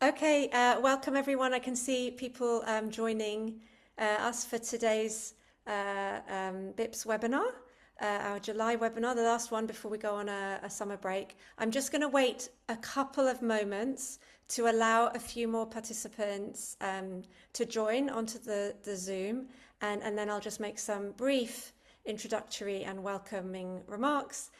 Okay, welcome everyone. I can see people joining us for today's BIPS webinar, our July webinar, the last one before we go on a summer break. I'm just going to wait a couple of moments to allow a few more participants to join onto the Zoom, and then I'll just make some brief introductory and welcoming remarks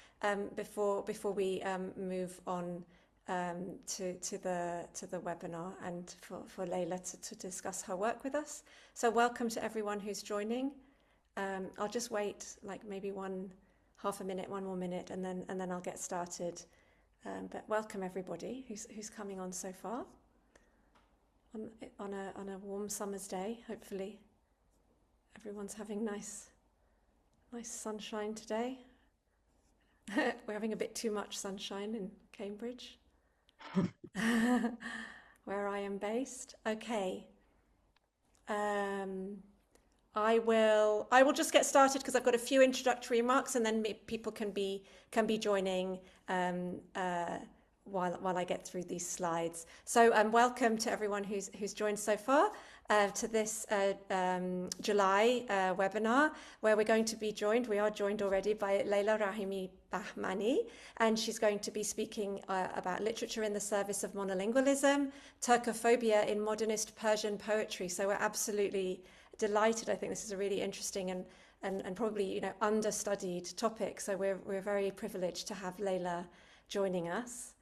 before we move on to the webinar and for Leila to discuss her work with us. So welcome to everyone who's joining. I'll just wait like maybe half a minute, one more minute, and then I'll get started. But welcome everybody who's coming on so far on a warm summer's day. Hopefully everyone's having nice sunshine today. We're having a bit too much sunshine in Cambridge, where I am based. Okay. I will just get started because I've got a few introductory remarks, and then people can be joining while I get through these slides. So welcome to everyone who's joined so far to this July webinar, where we're going to be joined. We are joined already by Leila Rahimi Bahmany, and she's going to be speaking about literature in the service of monolingualism, Turkophobia in modernist Persian poetry. So we're absolutely delighted. I think this is a really interesting and probably understudied topic. So we're very privileged to have Leila joining us.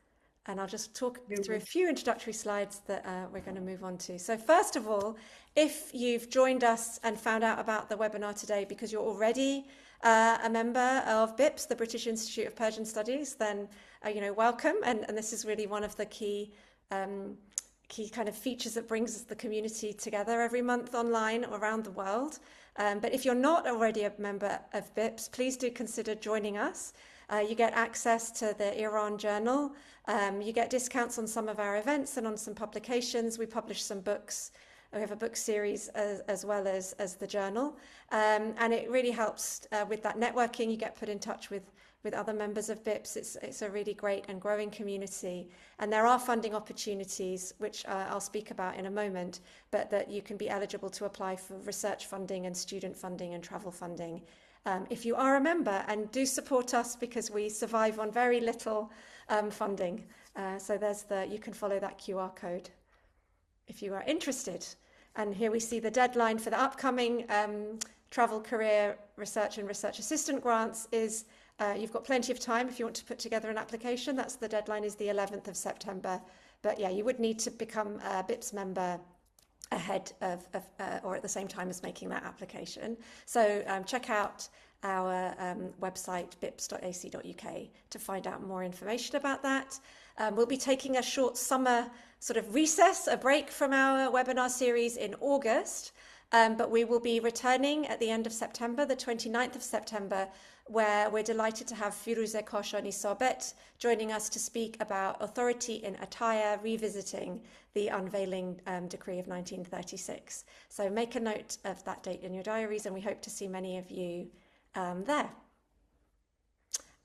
And I'll just talk through a few introductory slides that we're going to move on to. So first of all, if you've joined us and found out about the webinar today because you're already a member of BIPS, the British Institute of Persian Studies, then welcome. And this is really one of the key kind of features that brings the community together every month online around the world. But if you're not already a member of BIPS, please do consider joining us. You get access to the Iran Journal. You get discounts on some of our events and on some publications. We publish some books. We have a book series as well as the journal. And it really helps with that networking. You get put in touch with other members of BIPS. It's a really great and growing community. And there are funding opportunities, which I'll speak about in a moment, but that you can be eligible to apply for research funding and student funding and travel funding. If you are a member, and do support us because we survive on very little funding. So you can follow that QR code if you are interested. And here we see the deadline for the upcoming travel, career, research and research assistant grants is, you've got plenty of time if you want to put together an application. The deadline is the 11th of September. But yeah, you would need to become a BIPS member ahead of or at the same time as making that application. So check out our website bips.ac.uk to find out more information about that. We'll be taking a short summer sort of recess, a break from our webinar series in August, but we will be returning at the end of September, the 29th of September, where we're delighted to have Forugh Koshani-Sobet joining us to speak about authority in attire, revisiting the unveiling decree of 1936. So make a note of that date in your diaries, and we hope to see many of you there.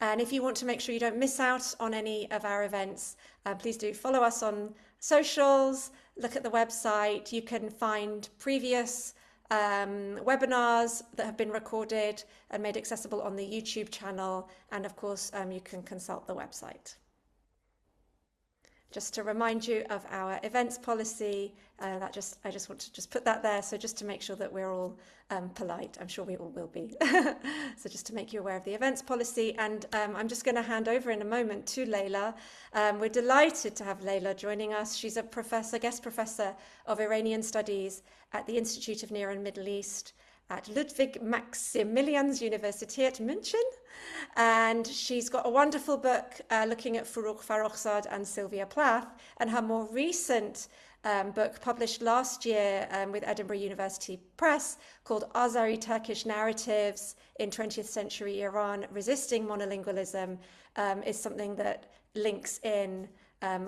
And if you want to make sure you don't miss out on any of our events, please do follow us on socials, look at the website. You can find previous webinars that have been recorded and made accessible on the YouTube channel, and of course you can consult the website. Just to remind you of our events policy, I just want to put that there, so just to make sure that we're all polite. I'm sure we all will be. So just to make you aware of the events policy, and I'm just going to hand over in a moment to Leila. We're delighted to have Leila joining us. She's a guest professor of Iranian Studies at the Institute of Near and Middle East at Ludwig-Maximilians-Universität München, and she's got a wonderful book looking at Forugh, Farrokhzad and Sylvia Plath, and her more recent book published last year with Edinburgh University Press called Azeri Turkish Narratives in 20th-Century Iran, Resisting Monolingualism, is something that links in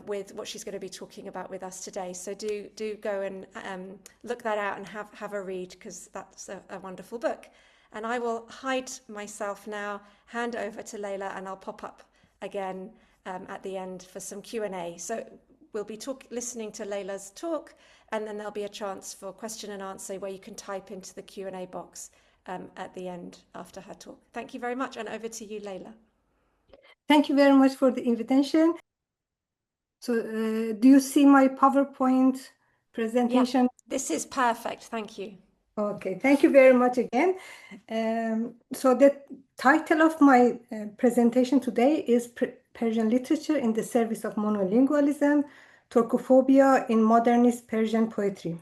with what she's going to be talking about with us today. So do go and look that out and have a read, because that's a wonderful book. And I will hide myself now, hand over to Leila, and I'll pop up again at the end for some Q&A. So we'll be listening to Leila's talk, and then there'll be a chance for question and answer where you can type into the Q&A box at the end after her talk. Thank you very much, and over to you, Leila. Thank you very much for the invitation. So do you see my PowerPoint presentation? Yeah, this is perfect. Thank you. Okay, thank you very much again. So the title of my presentation today is Persian Literature in the Service of Monolingualism, Turkophobia in Modernist Persian Poetry.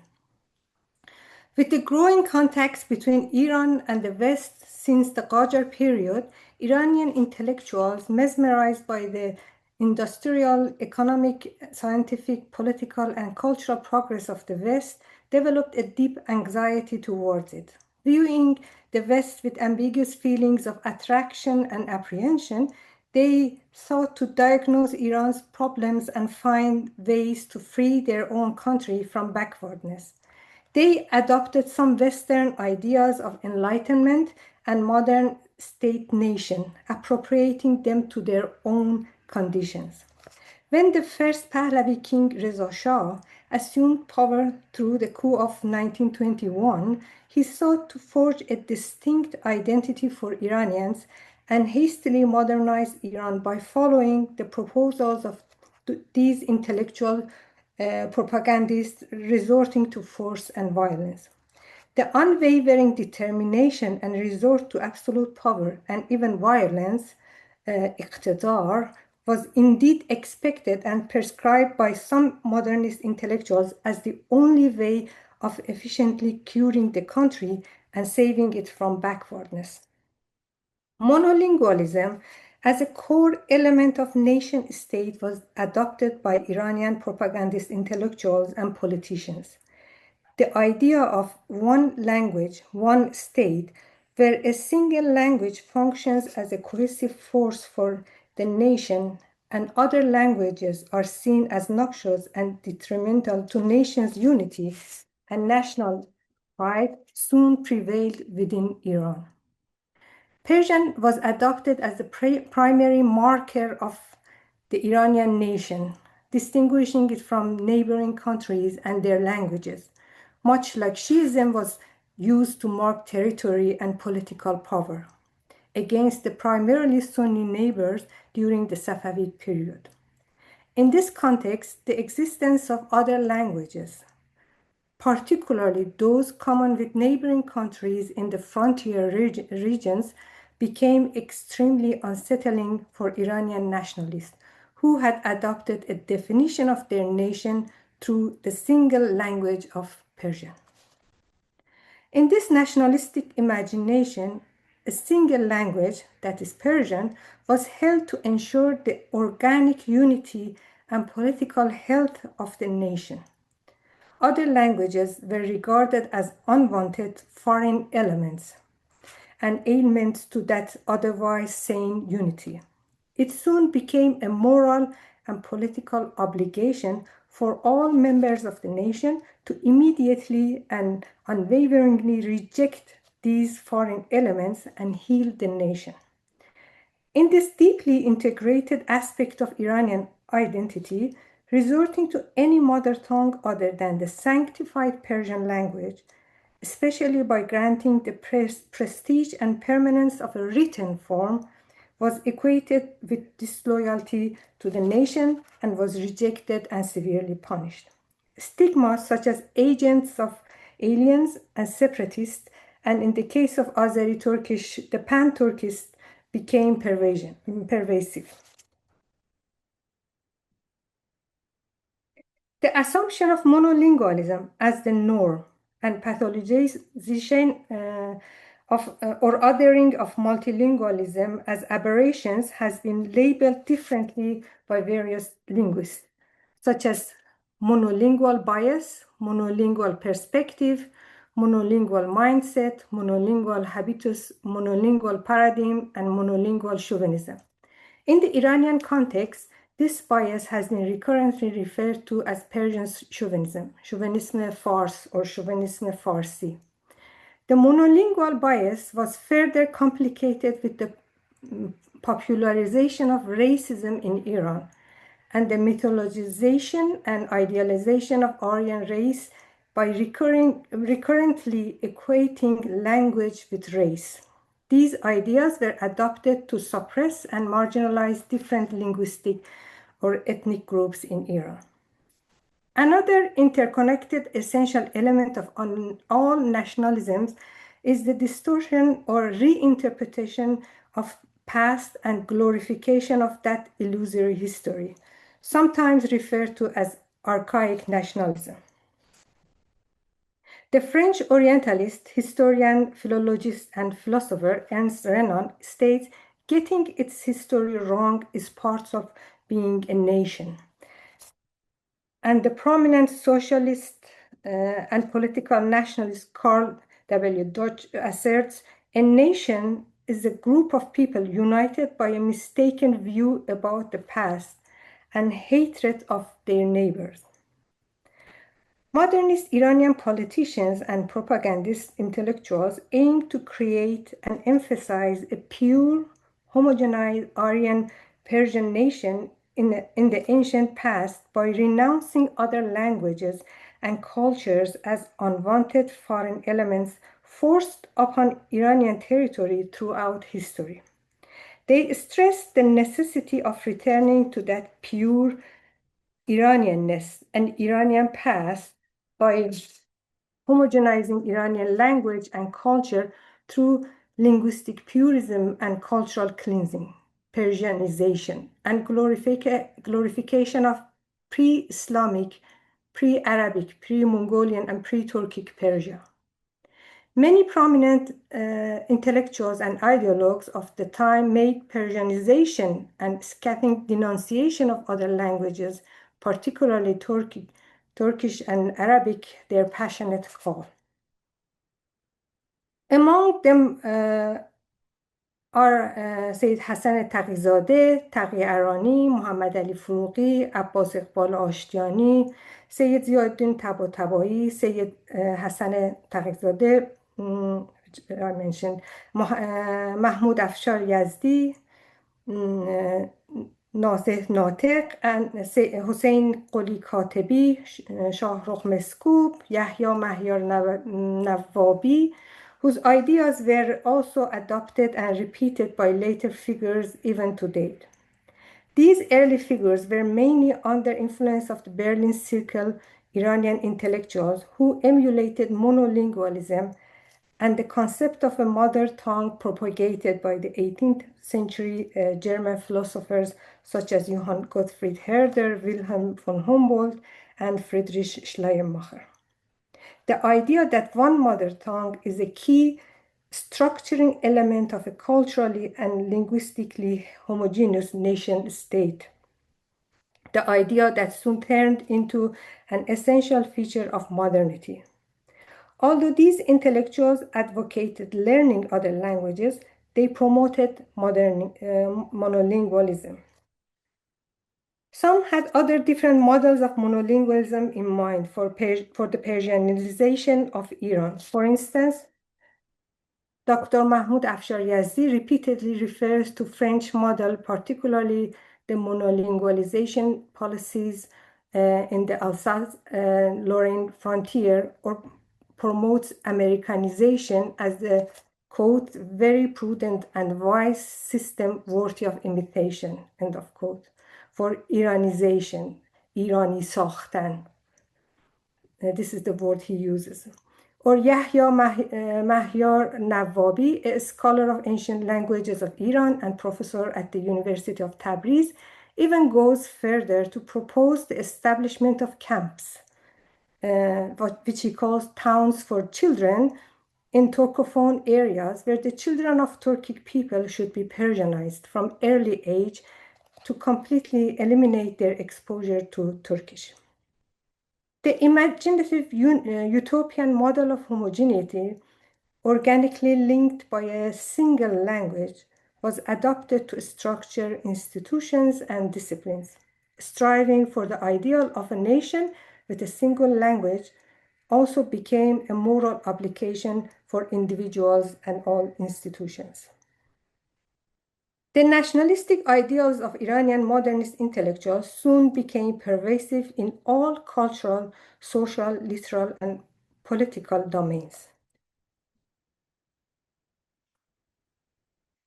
With the growing contacts between Iran and the West since the Qajar period, Iranian intellectuals, mesmerized by the industrial, economic, scientific, political, and cultural progress of the West, developed a deep anxiety towards it. Viewing the West with ambiguous feelings of attraction and apprehension, they sought to diagnose Iran's problems and find ways to free their own country from backwardness. They adopted some Western ideas of enlightenment and modern state-nation, appropriating them to their own conditions. When the first Pahlavi king Reza Shah assumed power through the coup of 1921, he sought to forge a distinct identity for Iranians and hastily modernize Iran by following the proposals of these intellectual propagandists resorting to force and violence. The unwavering determination and resort to absolute power and even violence, iqtidar, was indeed expected and prescribed by some modernist intellectuals as the only way of efficiently curing the country and saving it from backwardness. Monolingualism as a core element of nation-state was adopted by Iranian propagandist intellectuals and politicians. The idea of one language, one state, where a single language functions as a cohesive force for the nation and other languages are seen as noxious and detrimental to nations' unity and national pride, soon prevailed within Iran. Persian was adopted as the primary marker of the Iranian nation, distinguishing it from neighboring countries and their languages, much like Shiism was used to mark territory and political power against the primarily Sunni neighbors during the Safavid period. In this context, the existence of other languages, particularly those common with neighboring countries in the frontier regions, became extremely unsettling for Iranian nationalists, who had adopted a definition of their nation through the single language of Persian. In this nationalistic imagination, a single language, that is Persian, was held to ensure the organic unity and political health of the nation. Other languages were regarded as unwanted foreign elements and ailments to that otherwise sane unity. It soon became a moral and political obligation for all members of the nation to immediately and unwaveringly reject these foreign elements and heal the nation. In this deeply integrated aspect of Iranian identity, resorting to any mother tongue other than the sanctified Persian language, especially by granting the prestige and permanence of a written form, was equated with disloyalty to the nation and was rejected and severely punished. Stigmas such as agents of aliens and separatists, and in the case of Azeri Turkish, the pan-Turkists, became pervasive. The assumption of monolingualism as the norm and pathologization or othering of multilingualism as aberrations has been labeled differently by various linguists, such as monolingual bias, monolingual perspective, monolingual mindset, monolingual habitus, monolingual paradigm, and monolingual chauvinism. In the Iranian context, this bias has been recurrently referred to as Persian chauvinism, chauvinisme farce or chauvinisme farsi. The monolingual bias was further complicated with the popularization of racism in Iran, and the mythologization and idealization of Aryan race by recurrently equating language with race. These ideas were adopted to suppress and marginalize different linguistic or ethnic groups in Iran. Another interconnected essential element of all nationalisms is the distortion or reinterpretation of past and glorification of that illusory history, sometimes referred to as archaic nationalism. The French Orientalist, historian, philologist, and philosopher Ernst Renan states, "Getting its history wrong is part of being a nation." And the prominent socialist and political nationalist Karl W. Dodge asserts, "A nation is a group of people united by a mistaken view about the past and hatred of their neighbors." Modernist Iranian politicians and propagandist intellectuals aim to create and emphasize a pure, homogenized Aryan Persian nation in the ancient past by renouncing other languages and cultures as unwanted foreign elements forced upon Iranian territory throughout history. They stress the necessity of returning to that pure Iranianness and Iranian past by homogenizing Iranian language and culture through linguistic purism and cultural cleansing, Persianization, and glorification of pre-Islamic, pre-Arabic, pre-Mongolian, and pre-Turkic Persia. Many prominent intellectuals and ideologues of the time made Persianization and scathing denunciation of other languages, particularly Turkish and Arabic, their passionate call. Among them are Sayyid Hasan Taqizadeh, Taqi Arani, Muhammad Ali Furuqi, Abbas Iqbal Ashtiani, Sayyid Ziauddin Tabatabai, Sayyid Hasan Taqizadeh, I mentioned, Mahmoud Afshar Yazdi, Nazih Natiq, and Hussein Qoli Katibi, Shahrukh Meskoob, Yahya Mahyar Nawwabi, whose ideas were also adopted and repeated by later figures even to date. These early figures were mainly under influence of the Berlin Circle Iranian intellectuals who emulated monolingualism and the concept of a mother tongue propagated by the 18th century German philosophers such as Johann Gottfried Herder, Wilhelm von Humboldt, and Friedrich Schleiermacher. The idea that one mother tongue is a key structuring element of a culturally and linguistically homogeneous nation state. The idea that soon turned into an essential feature of modernity. Although these intellectuals advocated learning other languages, they promoted monolingualism. Some had other different models of monolingualism in mind for the Persianization of Iran. For instance, Dr. Mahmoud Afshar Yazdi repeatedly refers to French model, particularly the monolingualization policies in the Alsace-Lorraine frontier, or promotes Americanization as the, quote, very prudent and wise system worthy of imitation, end of quote, for Iranization, Irani sakhtan. This is the word he uses. Or Yahya Mahyar Nawwabi, a scholar of ancient languages of Iran and professor at the University of Tabriz, even goes further to propose the establishment of camps, which he calls towns for children in Turkophone areas where the children of Turkic people should be Persianized from early age to completely eliminate their exposure to Turkish. The imaginative utopian model of homogeneity, organically linked by a single language, was adopted to structure institutions and disciplines. Striving for the ideal of a nation with a single language also became a moral obligation for individuals and all institutions. The nationalistic ideals of Iranian modernist intellectuals soon became pervasive in all cultural, social, literal, and political domains.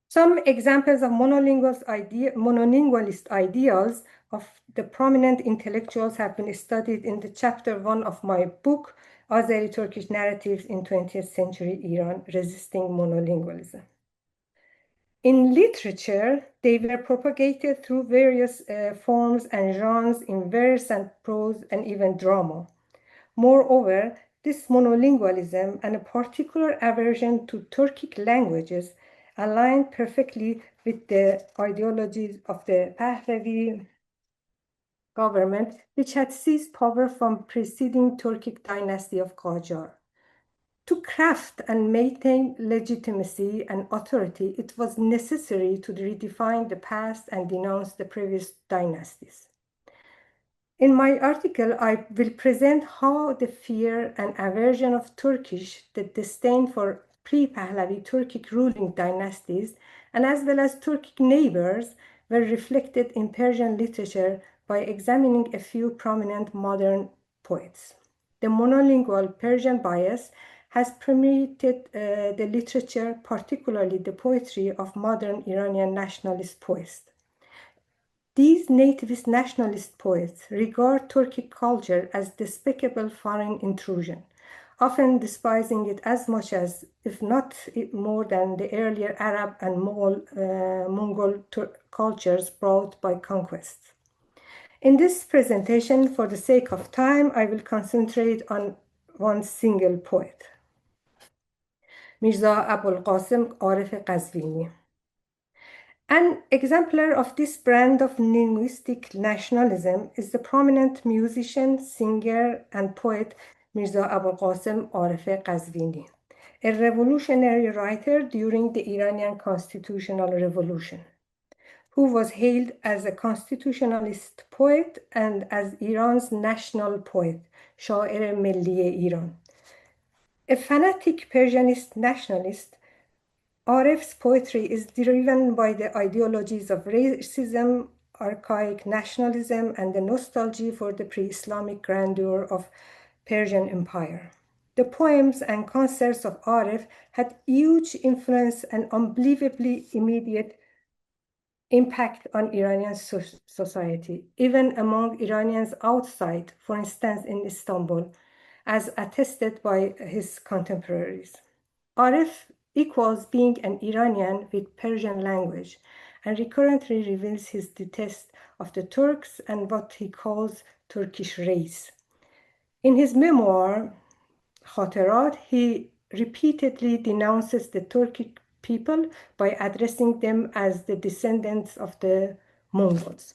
Some examples of monolingualist ideals of the prominent intellectuals have been studied in the chapter 1 of my book, Azeri Turkish Narratives in 20th Century Iran, Resisting Monolingualism. In literature, they were propagated through various forms and genres in verse and prose and even drama. Moreover, this monolingualism and a particular aversion to Turkic languages aligned perfectly with the ideologies of the Pahlavi government, which had seized power from preceding Turkic dynasty of Qajar. To craft and maintain legitimacy and authority, it was necessary to redefine the past and denounce the previous dynasties. In my article, I will present how the fear and aversion of Turkish, the disdain for pre-Pahlavi Turkic ruling dynasties, and as well as Turkic neighbors, were reflected in Persian literature by examining a few prominent modern poets. The monolingual Persian bias has permeated the literature, particularly the poetry of modern Iranian nationalist poets. These nativist nationalist poets regard Turkic culture as despicable foreign intrusion, often despising it as much as, if not more than, the earlier Arab and Mongol cultures brought by conquest. In this presentation, for the sake of time, I will concentrate on one single poet, Mirza Abolqāsem, Aref Qazvini. An exemplar of this brand of linguistic nationalism is the prominent musician, singer, and poet Mirza Abolqāsem Aref Qazvini, a revolutionary writer during the Iranian constitutional revolution, who was hailed as a constitutionalist poet and as Iran's national poet, Sha'ir Milli Iran. A fanatic Persianist nationalist, Aref's poetry is driven by the ideologies of racism, archaic nationalism, and the nostalgia for the pre-Islamic grandeur of Persian Empire. The poems and concerts of Aref had huge influence and unbelievably immediate impact on Iranian society, even among Iranians outside, for instance in Istanbul, as attested by his contemporaries. Aref equals being an Iranian with Persian language and recurrently reveals his distaste of the Turks and what he calls Turkish race. In his memoir, Khatarat, he repeatedly denounces the Turkic people by addressing them as the descendants of the Mongols.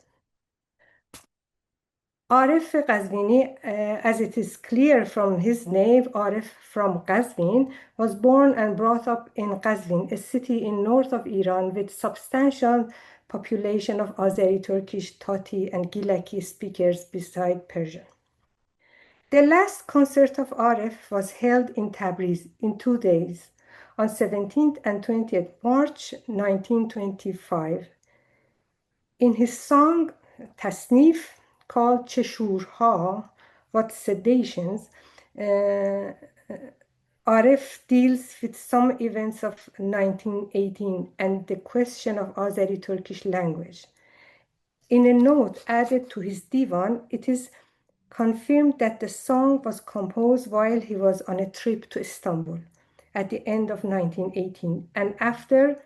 Aref Qazvini, as it is clear from his name, Aref from Qazvin, was born and brought up in Qazvin, a city in north of Iran with substantial population of Azeri Turkish, Tati, and Gilaki speakers beside Persian. The last concert of Aref was held in Tabriz in 2 days, on 17th and 20th March 1925. In his song Tasnif, called Cheshurha, What Sedations, Aref deals with some events of 1918 and the question of Azeri Turkish language. In a note added to his divan, it is confirmed that the song was composed while he was on a trip to Istanbul at the end of 1918, and after,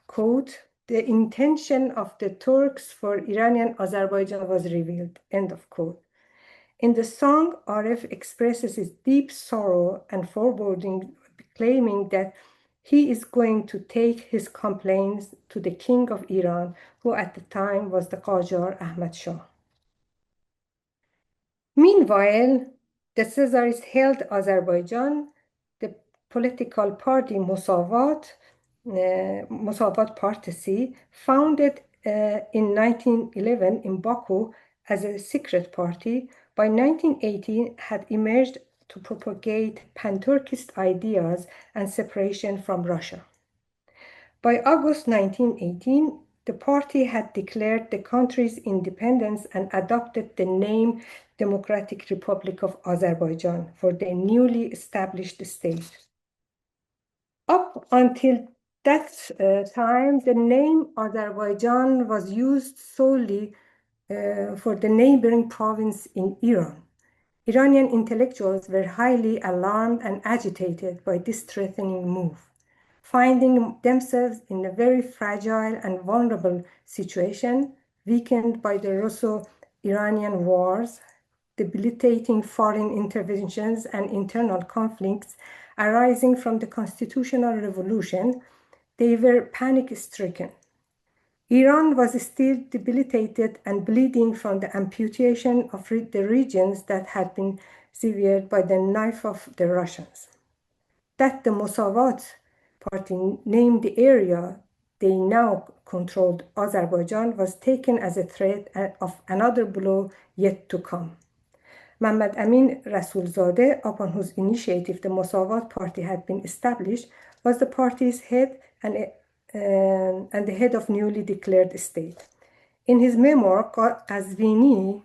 quote, the intention of the Turks for Iranian Azerbaijan was revealed, end of quote. In the song, Aref expresses his deep sorrow and foreboding, claiming that he is going to take his complaints to the king of Iran, who at the time was the Qajar Ahmad Shah. Meanwhile, the Caesars held Azerbaijan, the political party Musavat Partisi, founded in 1911 in Baku as a secret party, by 1918 had emerged to propagate pan-Turkist ideas and separation from Russia. By August 1918, the party had declared the country's independence and adopted the name Democratic Republic of Azerbaijan for the newly established state. Up until that time, the name Azerbaijan was used solely for the neighboring province in Iran. Iranian intellectuals were highly alarmed and agitated by this threatening move, finding themselves in a very fragile and vulnerable situation, weakened by the Russo-Iranian wars, debilitating foreign interventions, and internal conflicts arising from the constitutional revolution. They were panic-stricken. Iran was still debilitated and bleeding from the amputation of the regions that had been severed by the knife of the Russians. That the Mosavat party named the area they now controlled Azerbaijan was taken as a threat of another blow yet to come. Muhammad Amin Rasulzadeh, upon whose initiative the Mosavat party had been established, was the party's head and the head of newly declared state. In his memoir, Qazvīnī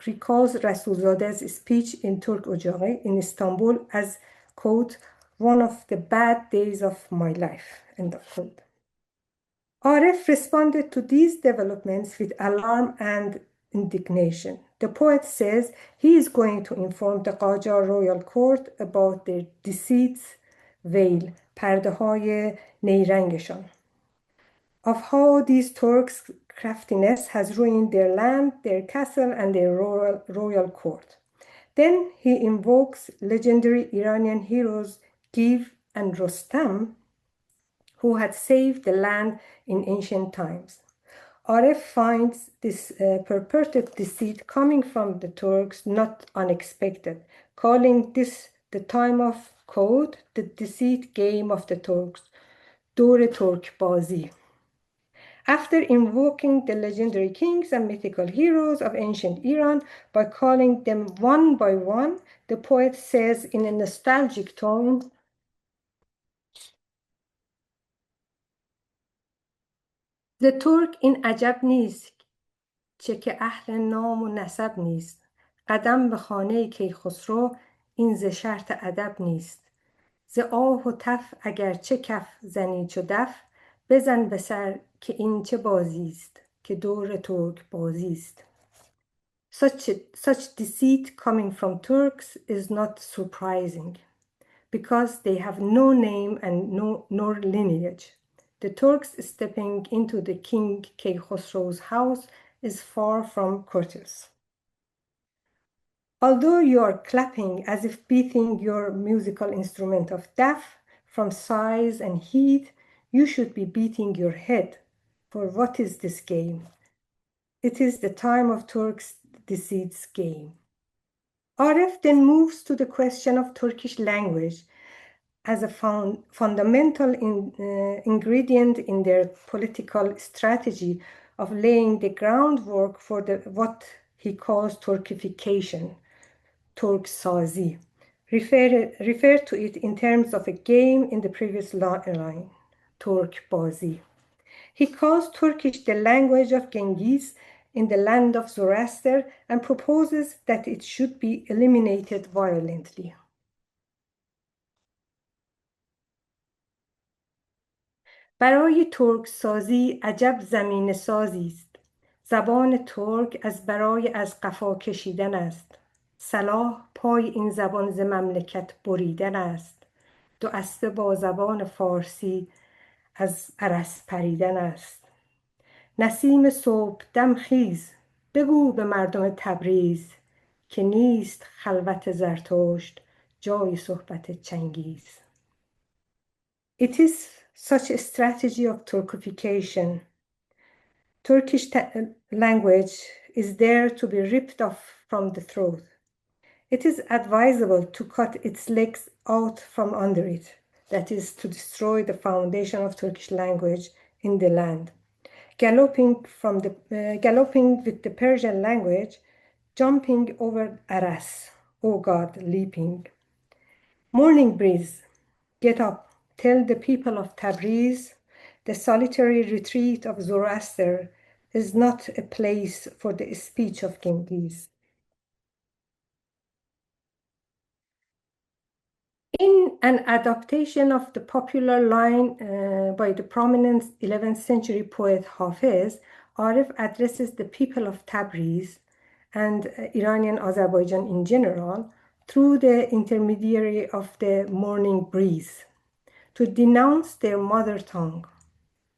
recalls Rasulzadeh's speech in Turk Ocaği in Istanbul as, quote, one of the bad days of my life, end of quote. Aref responded to these developments with alarm and indignation. The poet says he is going to inform the Qajar royal court about their deceits, veil, پرده‌های نیرنگشان, of how these Turks' craftiness has ruined their land, their castle, and their royal court. Then he invokes legendary Iranian heroes Giv and Rostam, who had saved the land in ancient times. Aref finds this purported deceit coming from the Turks not unexpected, calling this the time of, quote, the deceit game of the Turks, دور ترک بازی. After invoking the legendary kings and mythical heroes of ancient Iran by calling them one by one, the poet says in a nostalgic tone, ز ترک این عجب نیست چه که اهل نام و نسب نیست قدم به خانه کیخسرو این ز شرط ادب نیست ز آه و تف اگر چه کف زنی چو دف بزن به سر که این چه بازی است که دور ترک بازی است. Such deceit coming from Turks is not surprising because they have no name and nor lineage. The Turks stepping into the King Keykhosrow's house is far from courteous. Although you are clapping as if beating your musical instrument of daf, from size and heat, you should be beating your head. For what is this game? It is the time of Turks' deceits game. Aref then moves to the question of Turkish language as a fundamental ingredient in their political strategy of laying the groundwork for what he calls Turkification, Turksazi, referred to it in terms of a game in the previous line, Turkbazi. He calls Turkish the language of Genghis in the land of Zoroaster and proposes that it should be eliminated violently. برای ترک سازی عجب زمین سازی است. زبان ترک از برای از قفا کشیدن است. صلاح پای این زبان ز مملکت بریدن است. دو استه با زبان فارسی از ارس پریدن است. نسیم صبح دم خیز بگو به مردم تبریز که نیست خلوت زرتشت جای صحبت چنگیز. It is such a strategy of Turkification. Turkish language is there to be ripped off from the throat. It is advisable to cut its legs out from under it, that is, to destroy the foundation of Turkish language in the land. Galloping with the Persian language, jumping over Aras, oh God, leaping. Morning breeze, get up, tell the people of Tabriz the solitary retreat of Zoroaster is not a place for the speech of Genghis. In an adaptation of the popular line by the prominent 11th century poet Hafiz, Aref addresses the people of Tabriz and Iranian Azerbaijan in general through the intermediary of the morning breeze to denounce their mother tongue.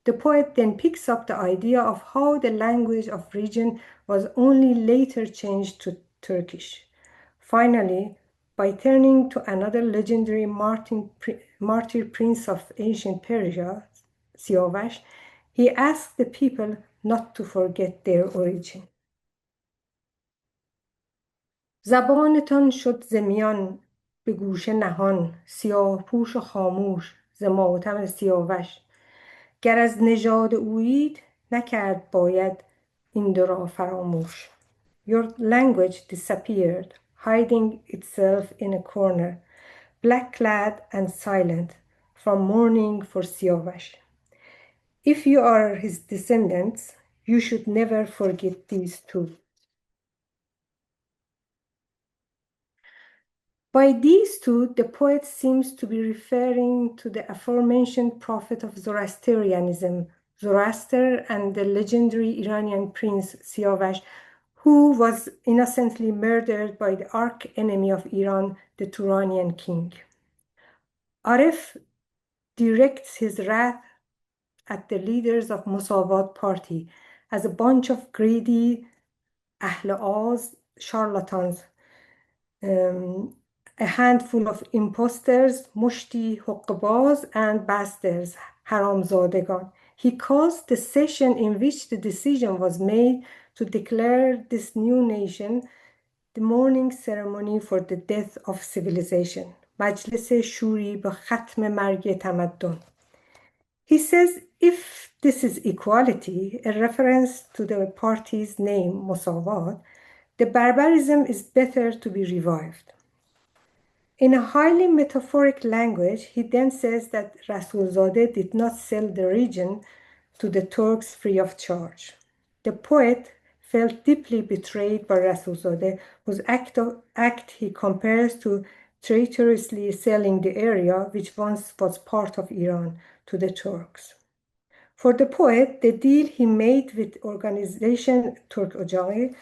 The poet then picks up the idea of how the language of region was only later changed to Turkish. Finally, by turning to another legendary martyr prince of ancient Persia, Siavash, he asks the people not to forget their origin. زبانتان شد ز میان به گوشه نهان سیاه پوش و خاموش ز ماتم سیاوش گر از نژاد اویید نکرد باید این دو را فراموش. Your language disappeared, hiding itself in a corner, black-clad and silent, from mourning for Siavash. If you are his descendants, you should never forget these two. By these two, the poet seems to be referring to the aforementioned prophet of Zoroastrianism, Zoroaster, and the legendary Iranian prince Siavash, who was innocently murdered by the arch-enemy of Iran, the Turanian king. Aref directs his wrath at the leaders of Musavat party as a bunch of greedy Ahl-Oz charlatans, a handful of imposters, mushti, huqqabaz, and bastards, haramzadegan. He calls the session in which the decision was made to declare this new nation the mourning ceremony for the death of civilization. مجلس شوری به ختم مرگ تمدن. He says if this is equality, a reference to the party's name, Musavat, the barbarism is better to be revived. In a highly metaphoric language, he then says that Rasulzadeh did not sell the region to the Turks free of charge. The poet felt deeply betrayed by Rasulzadeh, whose act he compares to traitorously selling the area which once was part of Iran to the Turks. For the poet, the deal he made with organization Turk Ocağı,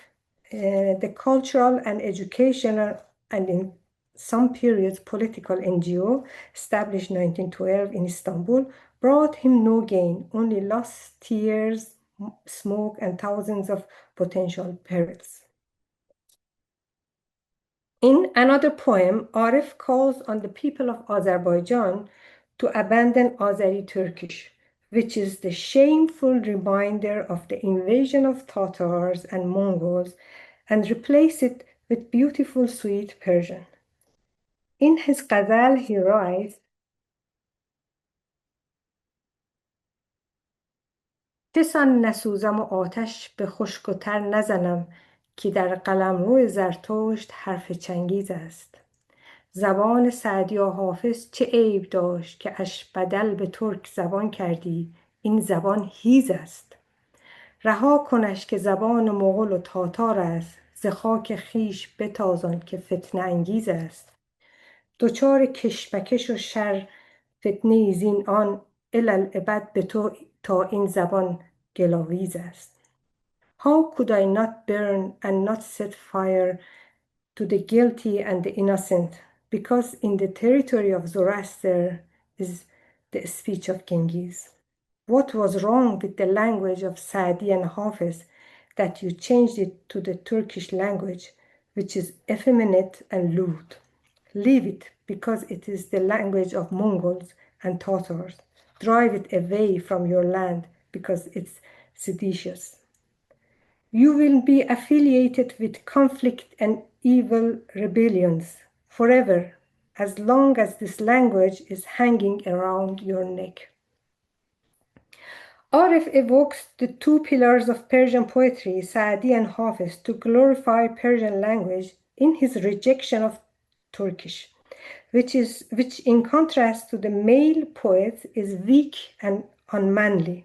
the cultural and educational and in some periods political NGO established 1912 in Istanbul, brought him no gain, only loss, tears, smoke, and thousands of potential perils. In another poem, Aref calls on the people of Azerbaijan to abandon Azeri Turkish, which is the shameful reminder of the invasion of Tatars and Mongols, and replace it with beautiful, sweet Persian. In his ghazal, he writes, چسان نسوزم و آتش به خشک و تر نزنم که در قلمرو زرتشت حرف چنگیز است. زبان سعدی و حافظ چه عیب داشت که اش بدل به ترک زبان کردی، این زبان هیز است. رها کنش که زبان مغول و تاتار است، ز خاک خویش بتازان که فتنه انگیز است. دچار کشمکش و شر فتنه زین آن الالابد به تو تا این زبان گلاویز است. How could I not burn and not set fire to the guilty and the innocent, because in the territory of Zoroaster is the speech of Genghis? What was wrong with the language of Saadi and Hafiz that you changed it to the Turkish language, which is effeminate and lewd? Leave it, because it is the language of Mongols and Tatars. Drive it away from your land, because it's seditious. You will be affiliated with conflict and evil rebellions forever, as long as this language is hanging around your neck. Aref evokes the two pillars of Persian poetry, Saadi and Hafiz, to glorify Persian language in his rejection of Turkish, which in contrast to the male poets is weak and unmanly,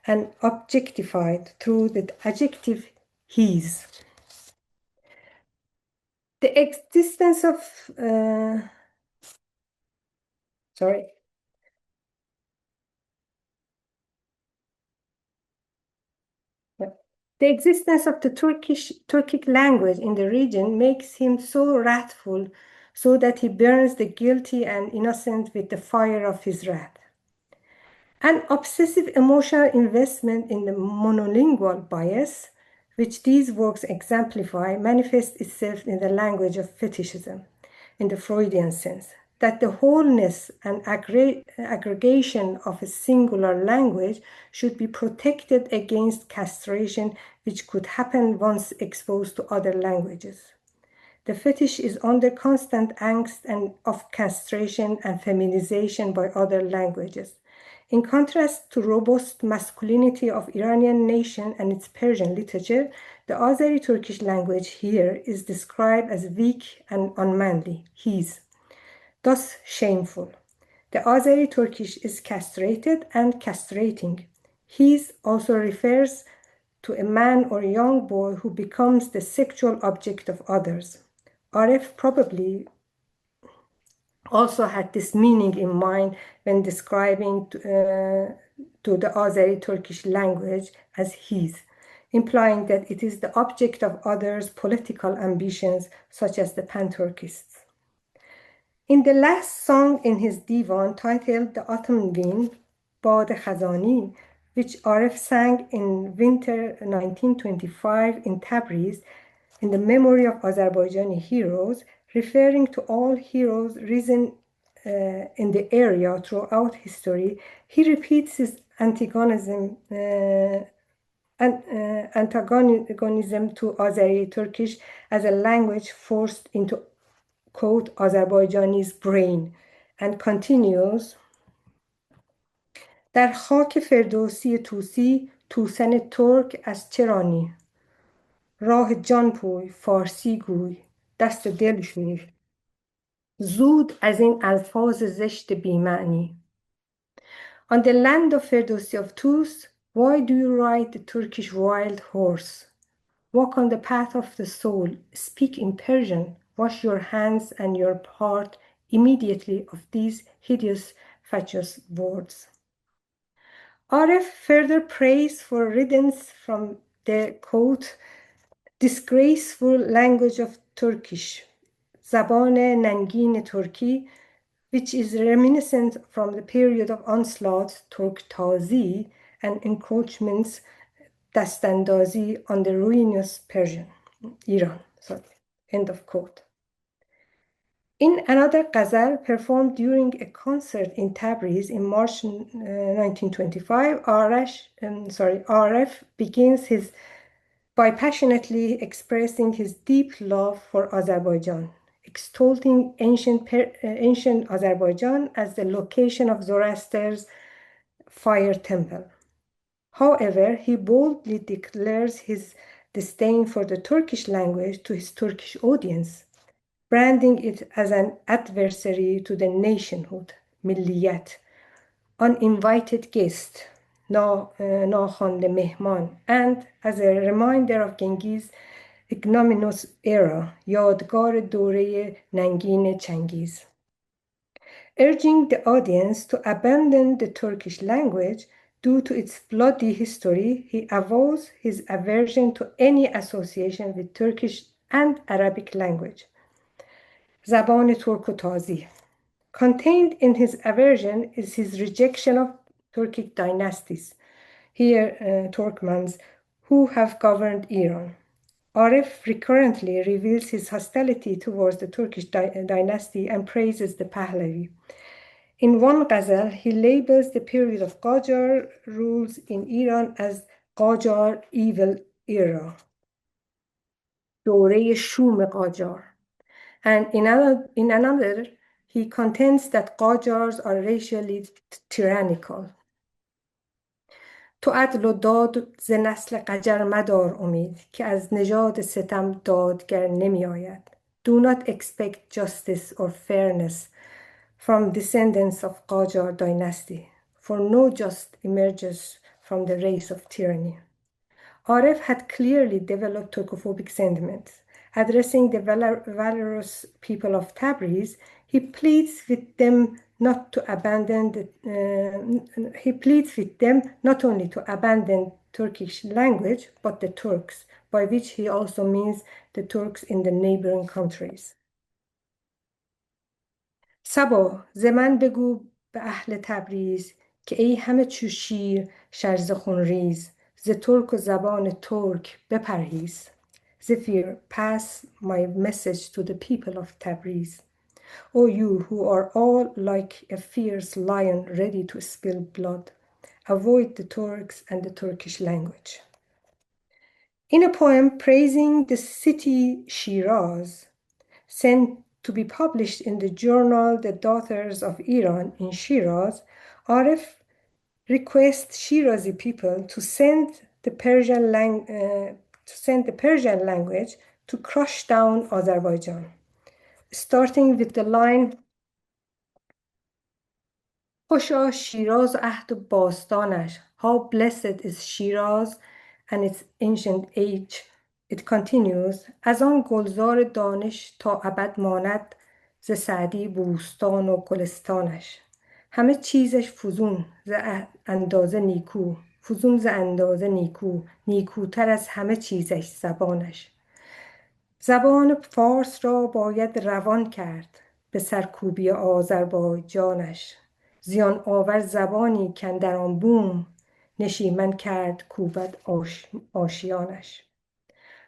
and objectified through the adjective his. The existence of The existence of the Turkic language in the region makes him so wrathful, so that he burns the guilty and innocent with the fire of his wrath. An obsessive emotional investment in the monolingual bias, which these works exemplify, manifests itself in the language of fetishism, in the Freudian sense, that the wholeness and aggregation of a singular language should be protected against castration, which could happen once exposed to other languages. The fetish is under constant angst of castration and feminization by other languages. In contrast to robust masculinity of Iranian nation and its Persian literature, the Azeri Turkish language here is described as weak and unmanly, his, thus shameful. The Azeri Turkish is castrated and castrating. His also refers to a man or a young boy who becomes the sexual object of others. Aref probably also had this meaning in mind when describing to the Azeri Turkish language as his, implying that it is the object of others' political ambitions, such as the Pan-Turkists. In the last song in his divan, titled The Autumn Wind, Bad Khazani, which Aref sang in winter 1925 in Tabriz, in the memory of Azerbaijani heroes, referring to all heroes risen in the area throughout history, he repeats his antagonism to Azeri Turkish as a language forced into, quote, Azerbaijani's brain, and continues, در خاک فردوسی توسی توسن ترک از چرانی راه جان پوی فارسی گوی دست و دل شوی زود از این الفاظ زشت بی‌معنی. On the land of Ferdowsi of Tus, why do you ride the Turkish wild horse? Walk on the path of the soul, speak in Persian, wash your hands and your heart immediately of these hideous, fatuous words. Aref further prays for riddance from the, quote, disgraceful language of Turkish, زبان ننگین ترکی, which is reminiscent from the period of onslaught, Turktazi, and encroachments, dastandazi, on the ruinous Persian, Iran. End of quote. In another ghazal performed during a concert in Tabriz in March 1925, Aref begins by passionately expressing his deep love for Azerbaijan, extolling ancient Azerbaijan as the location of Zoroaster's fire temple. However, he boldly declares his disdain for the Turkish language to his Turkish audience, branding it as an adversary to the nationhood, milliyet, uninvited guest, ناخوانده مهمان, and as a reminder of Genghis' ignominious era, یادگار دوره ننگین چنگیز. Urging the audience to abandon the Turkish language due to its bloody history, he avows his aversion to any association with Turkish and Arabic language. زبان ترک و تازی. Contained in his aversion is his rejection of Turkic dynasties, here Turkmens, who have governed Iran. Aref recurrently reveals his hostility towards the Turkish dynasty and praises the Pahlavi. In one ghazal, he labels the period of Qajar rules in Iran as Qajar evil era, دوره شوم قاجار. And in another, he contends that Qajars are racially tyrannical. تو عدل و داد ز نسل قجر مدار امید که از نژاد ستم دادگر نمی آید. Do not expect justice or fairness from descendants of Qajar dynasty, for no just emerges from the race of tyranny. Aref had clearly developed Turkophobic sentiments. Addressing the valorous people of Tabriz, he pleads with them not to abandon not only to abandon Turkish language, but the Turks, by which he also means the Turks in the neighboring countries. صبا ز من بگو به اهل تبریز که ای همه چو شیر شرز خونریز ز ترک و زبان ترک بپرهیز. Zephyr, pass my message to the people of Tabriz. O you who are all like a fierce lion ready to spill blood, avoid the Turks and the Turkish language. In a poem praising the city Shiraz, sent to be published in the journal The Daughters of Iran in Shiraz, Aref requests Shirazi people to send the Persian language to crush down Azerbaijan, starting with the line خوشا شیراز و عهد و باستانش. How blessed is Shiraz and its ancient age. It continues از آن گلزار دانش تا ابد ماند ز سعدی بوستان و گلستانش. همه چیزش فزون ز اندازه نیکو، فزون ز اندازه نیکو، نیکوتر از همه چیزش زبانش. زبان فارس را باید روان کرد به سرکوبی آذربایجانش. زیان آور زبانی کاندر آن بوم نشیمن کرد کوبد آشیانش.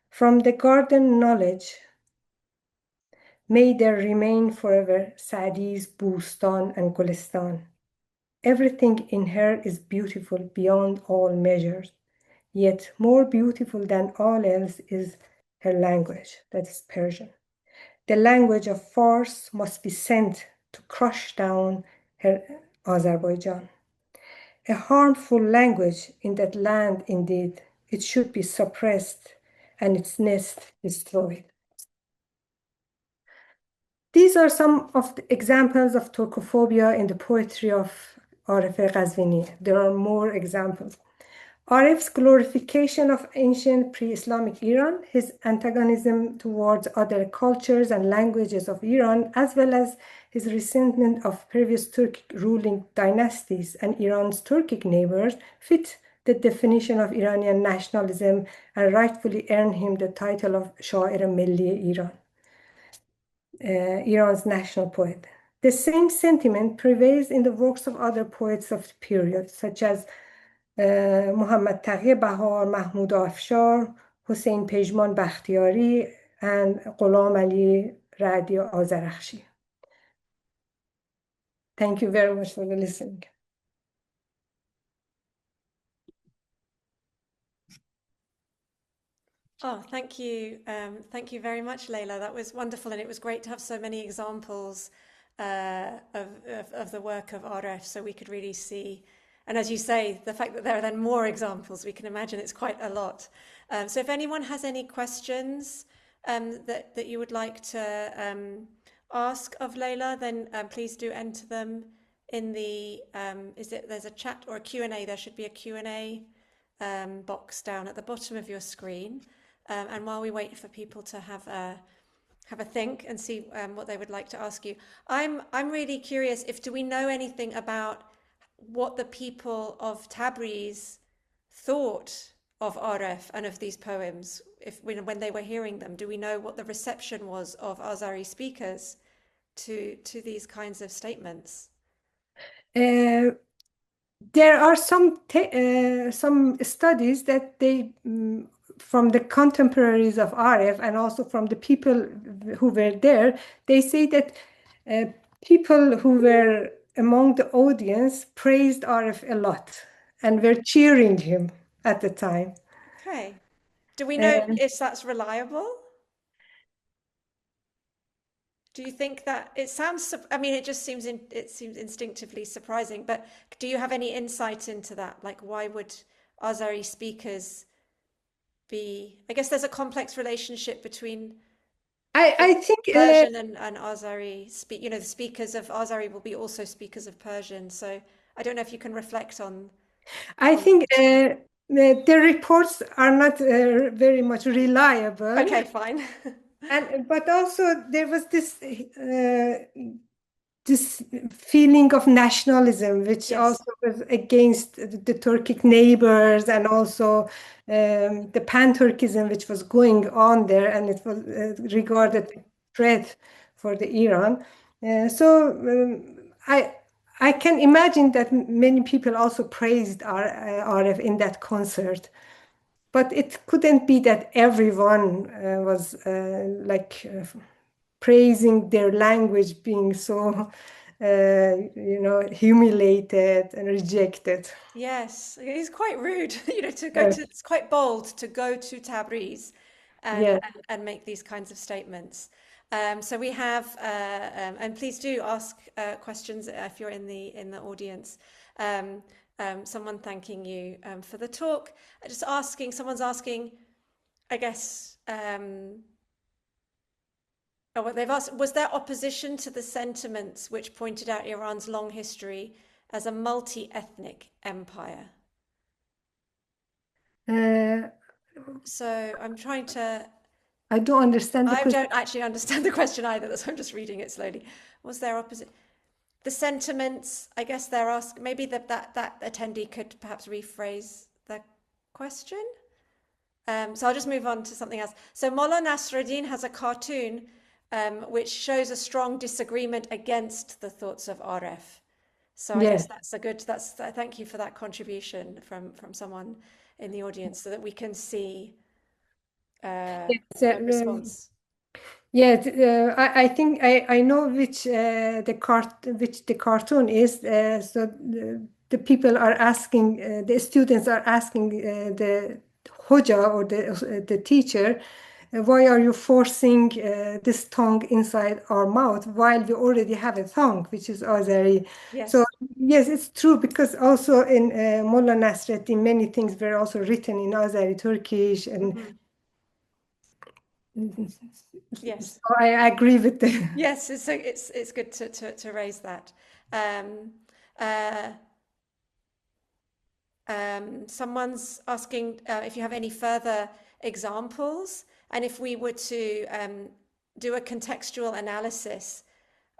From the garden knowledge may there remain forever Saadi's Bustan and Gulistan. Everything in her is beautiful beyond all measures, yet more beautiful than all else is her language, that is Persian. The language of Fars must be sent to crush down her Azerbaijan. A harmful language in that land indeed, it should be suppressed and its nest destroyed. These are some of the examples of Turkophobia in the poetry of Aref Qazvini. There are more examples. Aref's glorification of ancient pre-Islamic Iran, his antagonism towards other cultures and languages of Iran, as well as his resentment of previous Turkic ruling dynasties and Iran's Turkic neighbors, fit the definition of Iranian nationalism and rightfully earned him the title of şair milli Iran, Iran's national poet. The same sentiment prevails in the works of other poets of the period, such as Moḥammad-Taqī Bahār, Mahmud Afshar, Hussein Pejman Bakhtiyari, and Ghulam Ali Radi Azarakhshi. Thank you very much for listening. Oh, thank you. Thank you very much, Leila. That was wonderful, and it was great to have so many examples of the work of Aref, so we could really see. And as you say, the fact that there are then more examples, we can imagine it's quite a lot. So if anyone has any questions that you would like to ask of Leila, then please do enter them in the, there's a chat or a Q&A, there should be a Q&A box down at the bottom of your screen. And while we wait for people to have a think and see what they would like to ask you, I'm really curious, do we know anything about what the people of Tabriz thought of Aref and of these poems when they were hearing them? Do we know what the reception was of Azeri speakers to these kinds of statements? There are some studies that they from the contemporaries of Aref and also from the people who were there, they say that people who were among the audience praised Aref a lot and were cheering him at the time. Okay. Do we know if that's reliable? Do you think that it sounds, I mean, it just seems, it seems instinctively surprising, but do you have any insight into that? Like, why would Azeri speakers be, I guess there's a complex relationship between I think Persian and Azeri the speakers of Azeri will be also speakers of Persian. So I don't know if you can reflect on. I think the reports are not very much reliable. Okay, fine. But also there was this feeling of nationalism, which Yes. also was against the Turkic neighbors, and also the pan-Turkism which was going on there, and it was regarded a threat for the Iran. I can imagine that many people also praised Aref in that concert. But it couldn't be that everyone was praising their language being so, humiliated and rejected. Yes, it's quite rude, to go Yes. to, it's quite bold to go to Tabriz and, Yeah. and make these kinds of statements. So we have, and please do ask questions if you're in the audience. Someone thanking you for the talk. Just asking, someone's asking, I guess, what they've asked, was there opposition to the sentiments which pointed out Iran's long history as a multi-ethnic empire? So I'm trying to. I don't understand the I question. don't actually understand the question either, so I'm just reading it slowly. Was there opposite? The sentiments, I guess they're asking, maybe that attendee could perhaps rephrase the question. So I'll just move on to something else. So Mullah Nasruddin has a cartoon which shows a strong disagreement against the thoughts of Aref. So I guess Yes. that's a good, thank you for that contribution from someone in the audience so that we can see a Yes, response. yes, I think I know which the cartoon is. So the people are asking, the students are asking the hoja or the teacher, why are you forcing this tongue inside our mouth while we already have a tongue, which is Azeri? So Yes. yes, it's true, because also in Mullah Nasreddin, many things were also written in Azeri Turkish, and Hmm. Yes. so I agree with the. Yes, it's good to raise that. Um, uh, Someone's asking if you have any further examples, and if we were to do a contextual analysis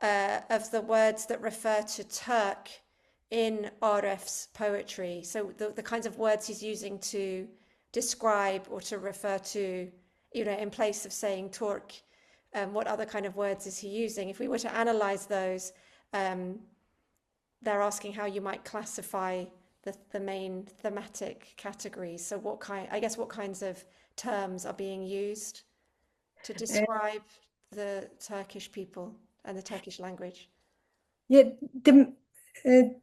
of the words that refer to Turk in Aref's poetry. So the kinds of words he's using to describe or to refer to, in place of saying Turk, what other kind of words is he using? If we were to analyze those, they're asking how you might classify the main thematic categories. So what kinds of terms are being used to describe the Turkish people and the Turkish language? Yeah,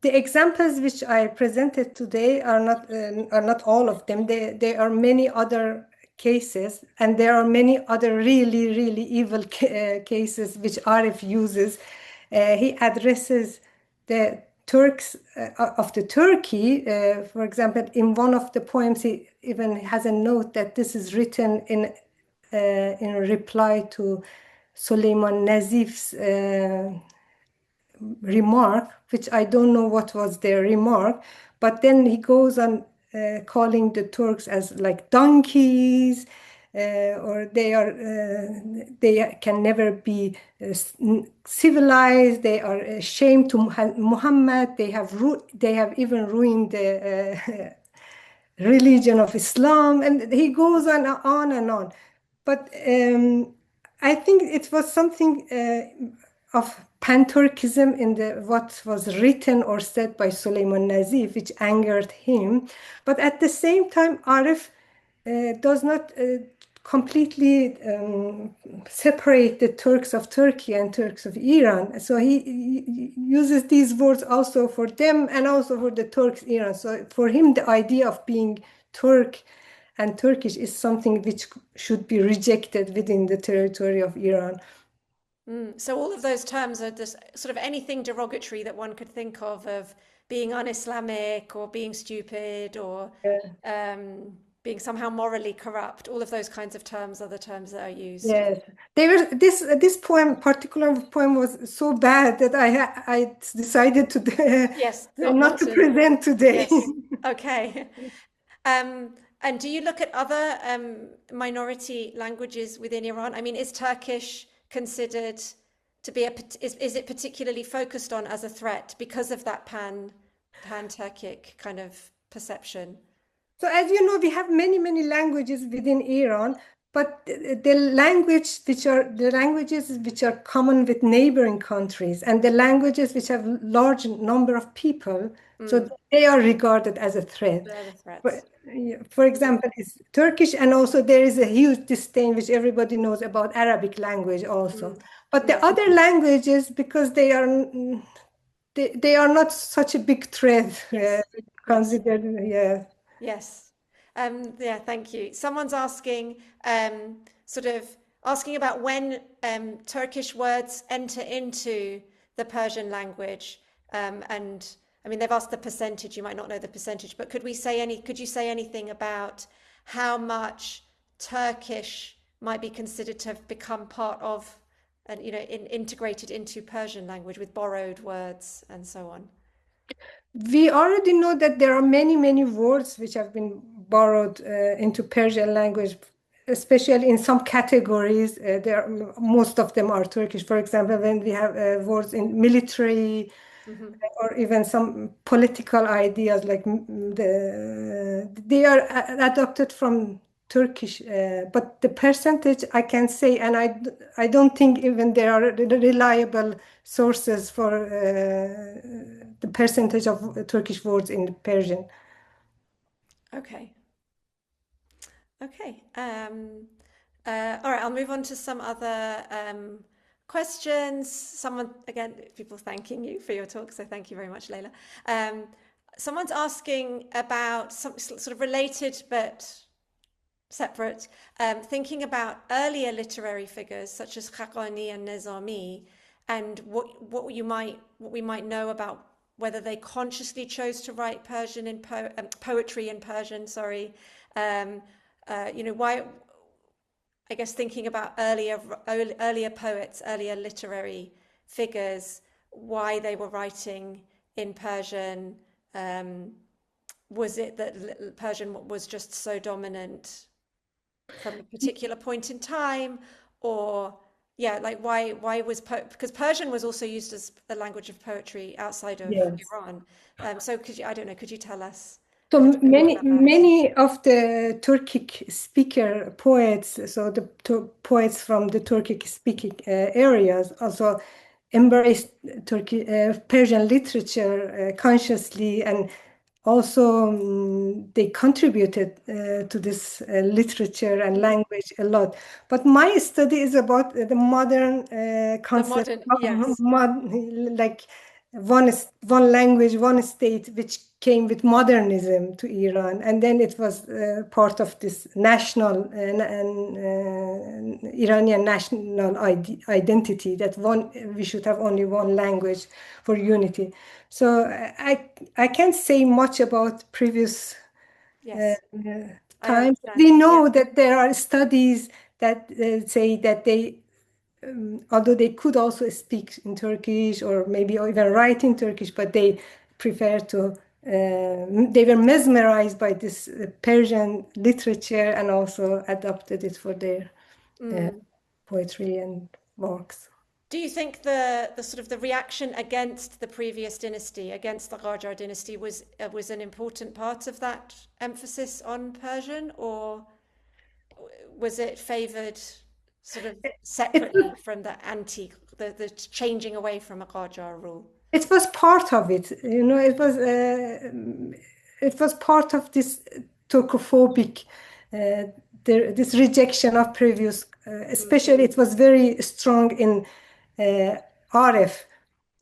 the examples which I presented today are not all of them. There are many other cases, and there are many other really evil cases which Aref uses. He addresses the Turks of the Turkey. For example, in one of the poems, he even has a note that this is written in reply to Suleiman Nazif's remark, which I don't know what was their remark, but then he goes on calling the Turks as like donkeys, or they can never be civilized. They are ashamed to Muhammad. They have even ruined the religion of Islam, and he goes on and on. But I think it was something of pan-Turkism in what was written or said by Suleiman Nazif, which angered him. But at the same time, Aref does not completely separate the Turks of Turkey and Turks of Iran. So he uses these words also for them and also for the Turks Iran. So for him, the idea of being Turk and Turkish is something which should be rejected within the territory of Iran. So all of those terms are just sort of anything derogatory that one could think of being un-Islamic or being stupid or Yeah. um, being somehow morally corrupt. All of those kinds of terms are the terms that are used. Yes, they were. This particular poem was so bad that I decided to Yes, not to present today. Yes. Okay. And do you look at other minority languages within Iran? I mean, is Turkish considered to be is it particularly focused on as a threat because of that pan-Turkic kind of perception? So as you know, we have many languages within Iran, but the languages which are common with neighboring countries and the languages which have large number of people, so they are regarded as a threat. They're the threats. For example, it's Turkish, and also there is a huge disdain, which everybody knows, about Arabic language also. But the other languages, because they are not such a big threat, considered. Yeah. Yes. Yeah, thank you. Someone's asking, sort of asking about when Turkish words enter into the Persian language. And I mean, they've asked the percentage. You might not know the percentage, but could you say anything about how much Turkish might be considered to have become part of and, integrated into Persian language with borrowed words and so on? We already know that there are many words which have been borrowed into Persian language, especially in some categories. Most of them are Turkish. For example, when we have words in military or even some political ideas, like they are adopted from Turkish. But the percentage I can say, and I don't think even there are reliable sources for the percentage of Turkish words in Persian. Okay. All right, I'll move on to some other questions. People thanking you for your talk, so thank you very much, Leila. Someone's asking about some sort of related but separate, thinking about earlier literary figures such as Khaqani and Nizami, and what we might know about whether they consciously chose to write Persian in poetry in Persian. Why? I guess thinking about earlier poets, earlier literary figures, why they were writing in Persian. Was it that Persian was just so dominant from a particular point in time, or why was because Persian was also used as a language of poetry outside of Iran. So could you tell us? So many of the Turkic speaker poets, so the poets from the Turkic speaking areas, also embraced Persian literature consciously, and also they contributed to this literature and language a lot. But my study is about the modern concept of like one language, one state, which came with modernism to Iran, and then it was part of this national Iranian national identity that we should have only one language for unity. So I can't say much about previous times. We know that there are studies that say that they, although they could also speak in Turkish or maybe even write in Turkish, but they prefer to, they were mesmerized by this Persian literature and also adopted it for their poetry and works. Do you think the sort of the reaction against the previous dynasty, against the Qajar dynasty, was an important part of that emphasis on Persian, or was it favored sort of separately from the changing away from a Qajar rule? It was part of it, it was part of this Turkophobic, this rejection of previous, especially it was very strong in Aref.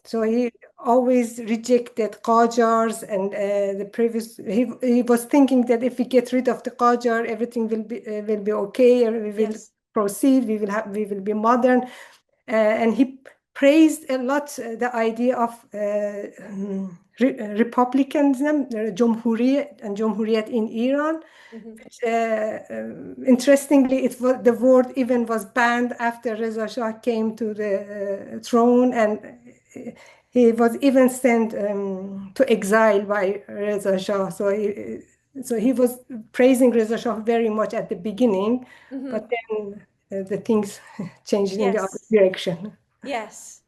So he always rejected Qajars and the previous. He was thinking that if we get rid of the Qajar, everything will be okay, and we will proceed. We will be modern, and he praised a lot the idea of republicanism, Cumhuriyet and Cumhuriyet in Iran. Interestingly, the word even was banned after Reza Shah came to the throne, and he was even sent to exile by Reza Shah. So he was praising Reza Shah very much at the beginning, but then the things changed in the other direction. Yes.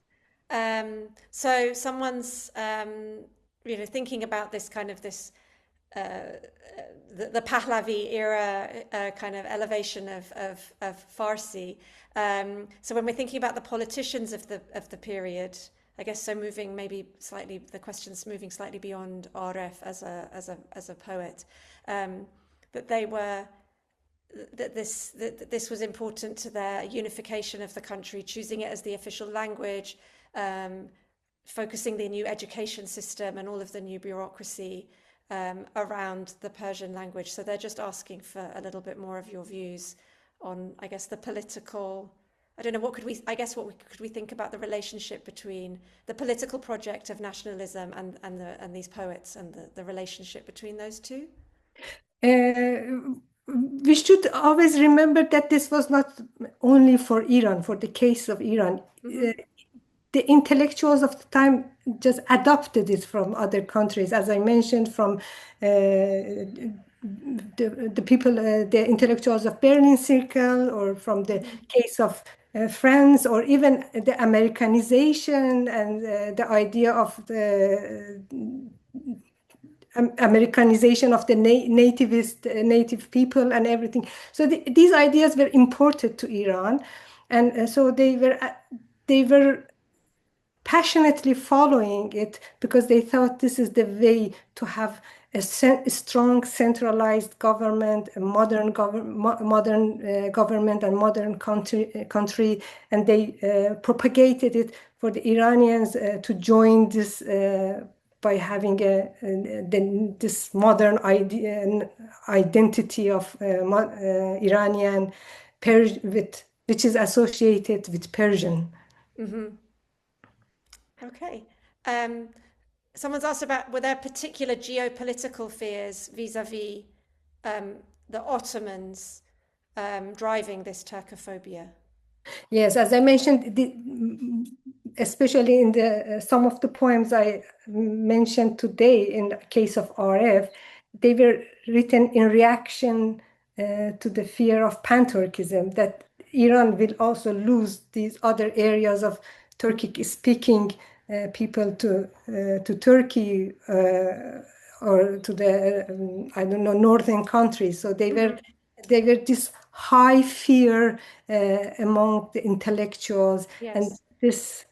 So someone's, thinking about this kind of the Pahlavi era kind of elevation of Farsi. So when we're thinking about the politicians of the period, I guess so moving maybe slightly, the question's moving slightly beyond Aref as a poet, that they were, that this was important to their unification of the country, choosing it as the official language, focusing the new education system and all of the new bureaucracy around the Persian language. So they're just asking for a little bit more of your views on, I guess, the political, I don't know, what could we think about the relationship between the political project of nationalism and these poets, and the relationship between those two? We should always remember that this was not only for Iran, for the case of Iran. The intellectuals of the time just adopted it from other countries, as I mentioned, from the people, the intellectuals of Berlin Circle, or from the case of France, or even the Americanization and the idea of the Americanization of the native people and everything. So these ideas were imported to Iran, and so they were passionately following it because they thought this is the way to have a strong centralized government, a modern government and modern country, and they propagated it for the Iranians to join this by having this modern identity of Iranian, which is associated with Persian. Okay. Someone's asked about, were there particular geopolitical fears vis-a-vis the Ottomans driving this Turkophobia? Yes, as I mentioned, especially in some of the poems I mentioned today, in the case of Aref, they were written in reaction to the fear of pan-Turkism, that Iran will also lose these other areas of Turkic-speaking people to Turkey or to the I don't know, northern countries. So they were this high fear among the intellectuals, and this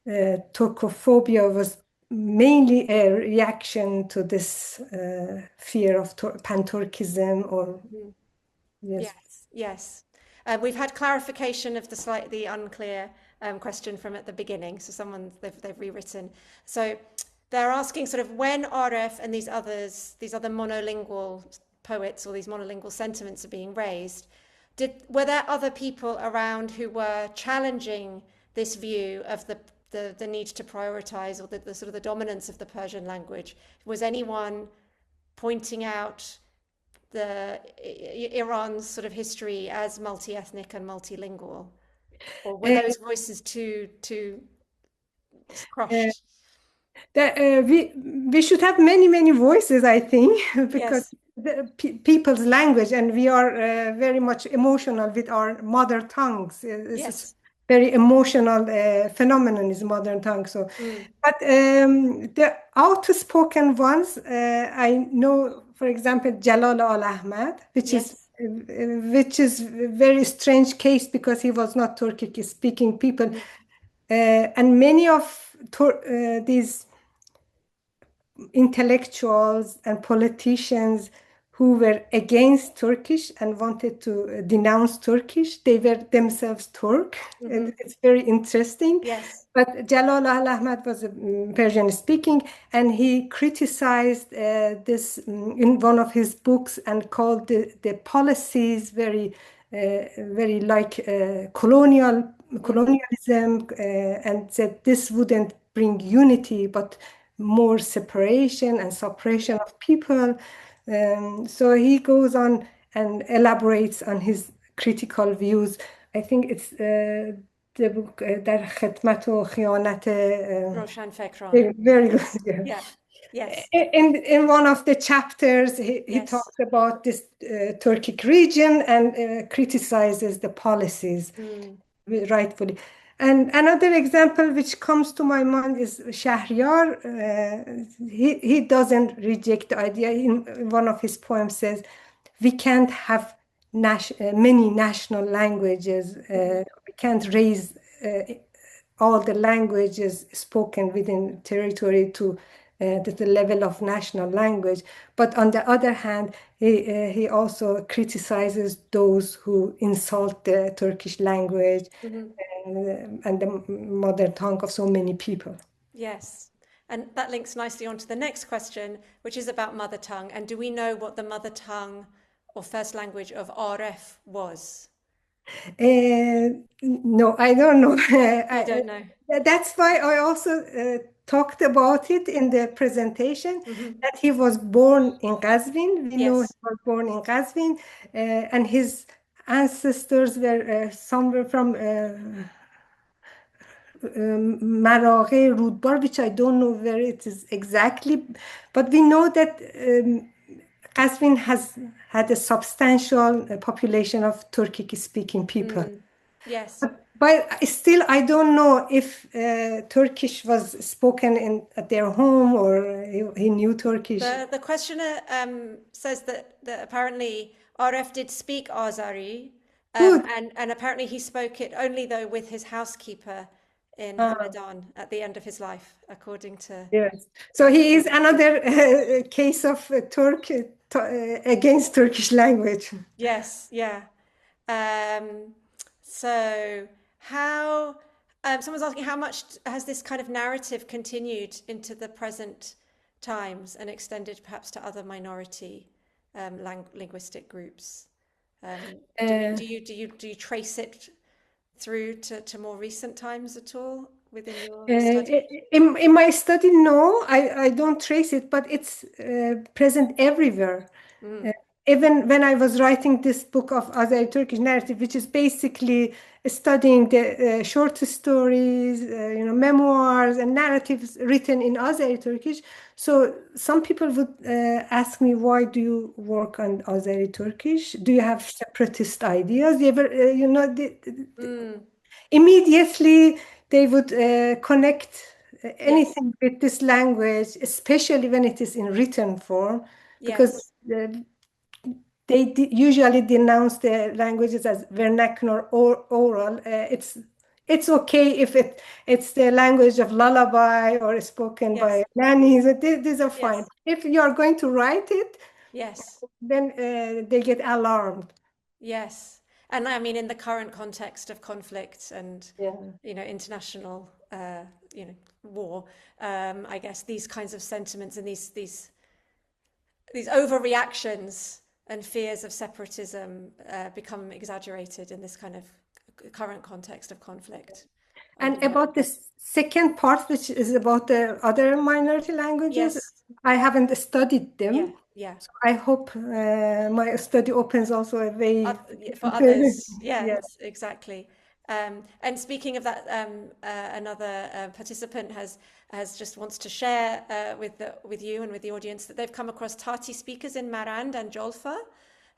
Turkophobia was mainly a reaction to this fear of pan-Turkism. Or yes. We've had clarification of the slightly unclear question from at the beginning. So they've rewritten. So they're asking sort of when Aref and these other monolingual poets, or these monolingual sentiments are being raised, were there other people around who were challenging this view of the need to prioritize, or the sort of the dominance of the Persian language? Was anyone pointing out Iran's sort of history as multi-ethnic and multilingual? Or were those voices too crushed? We should have many voices, I think, because the people's language, and we are very much emotional with our mother tongues. It's very emotional phenomenon, is modern tongue. So, but the outspoken ones, I know, for example, Jalal al-Ahmad, which is a very strange case because he was not Turkic speaking people, and many of these intellectuals and politicians who were against Turkish and wanted to denounce Turkish, they were themselves Turk. And it's very interesting. Yes. But Jalal al-Ahmad was Persian speaking, and he criticized this in one of his books and called the policies very very like colonialism, and that this wouldn't bring unity, but more separation and suppression of people. So he goes on and elaborates on his critical views. I think it's the book در خدمت و خیانت روشنفکران. very good. Yeah. Yeah. Yes. In one of the chapters, he Yes. talks about this Turkic region and criticizes the policies rightfully. And another example which comes to my mind is Shahriyar. He doesn't reject the idea. In one of his poems says, we can't have many national languages. We can't raise all the languages spoken within territory to the level of national language. But on the other hand, he also criticizes those who insult the Turkish language and the mother tongue of so many people. Yes. And that links nicely onto the next question, which is about mother tongue. And do we know what the mother tongue or first language of Aref was? No, I don't know. I don't know. That's why I also talked about it in the presentation, that he was born in Qazvīn. We know he was born in Qazvīn, and his ancestors were somewhere from Maraghe, Rudbar, which I don't know where it is exactly, but we know that Qazvīn has had a substantial population of Turkic-speaking people. Yes. But still, I don't know if Turkish was spoken at their home or he knew Turkish. The questioner says that apparently Aref did speak Azeri, and apparently he spoke it only though with his housekeeper in Hamadan at the end of his life, according to... Yes. So he is another case of against Turkish language. Yes, yeah. So how, someone's asking how much has this kind of narrative continued into the present times and extended perhaps to other minority linguistic groups? Do you trace it through to more recent times at all within your study? In my study, no, I don't trace it, but it's present everywhere. Even when I was writing this book of Azeri Turkish Narrative, which is basically studying the short stories, memoirs and narratives written in Azeri Turkish. So some people would ask me, why do you work on Azeri Turkish? Do you have separatist ideas? Immediately they would connect anything with this language, especially when it is in written form, because they usually denounce the languages as vernacular or oral. It's okay if it's the language of lullaby or spoken by nannies. These are fine. If you are going to write it, then they get alarmed. Yes, and I mean in the current context of conflict and international war, I guess these kinds of sentiments and these overreactions and fears of separatism become exaggerated in this kind of current context of conflict. And about the second part, which is about the other minority languages, I haven't studied them. So I hope my study opens also a way for others. Yes, exactly. And speaking of that, another participant has just wants to share with you and with the audience that they've come across Tati speakers in Marand and Jolfa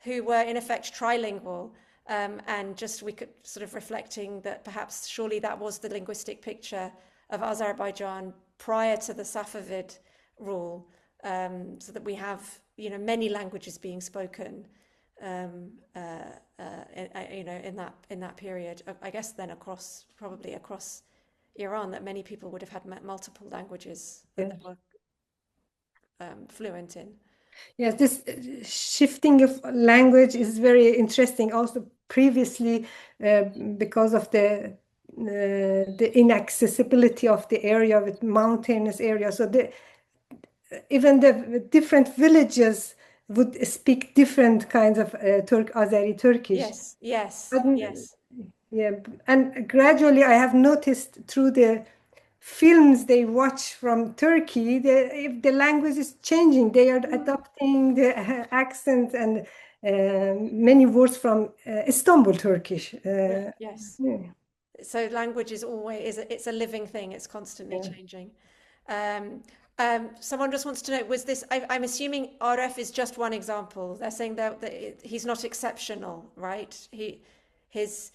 who were in effect trilingual, and just we could sort of reflecting that perhaps surely that was the linguistic picture of Azerbaijan prior to the Safavid rule, so that we have many languages being spoken in that period, I guess then probably across Iran, that many people would have had multiple languages that they were fluent in. Yes, this shifting of language is very interesting. Also, previously, because of the inaccessibility of the area with mountainous area, so even the different villages would speak different kinds of Azeri Turkish. Yes, yes, And, yes. yeah, and gradually I have noticed through the films they watch from Turkey, if the language is changing, they are adopting the accent and many words from Istanbul Turkish. Yes. Yeah. So language is always, it's a living thing, it's constantly Yeah. changing. Someone just wants to know, was this, I'm assuming Aref is just one example. They're saying that he's not exceptional, right? His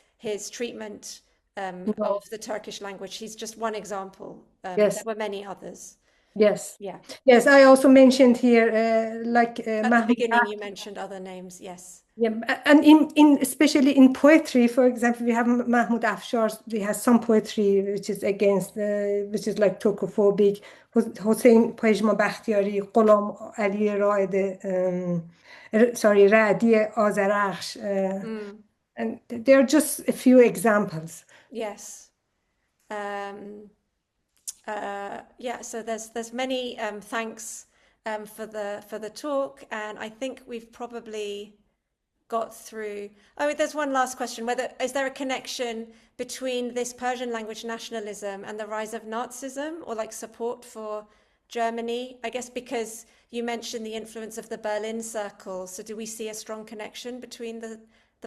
treatment No. of the Turkish language, he's just one example. Yes. There were many others. Yes. Yeah. Yes, I also mentioned here, like At the Mahmoud. beginning, you mentioned other names. Yes. Yeah, and in especially in poetry, for example, we have Mahmoud Afshar. We have some poetry which is against, which is like Turkophobic. Hossein Pejma Bakhtiari, Ghulam Ali Raed, sorry, Radi Azarakhsh, and there are just a few examples. Yes. Yeah, so there's many thanks for the talk, and I think we've probably got through. Oh, there's one last question. Is there a connection between this Persian language nationalism and the rise of Nazism, or like support for Germany? I guess because you mentioned the influence of the Berlin Circle. So do we see a strong connection between the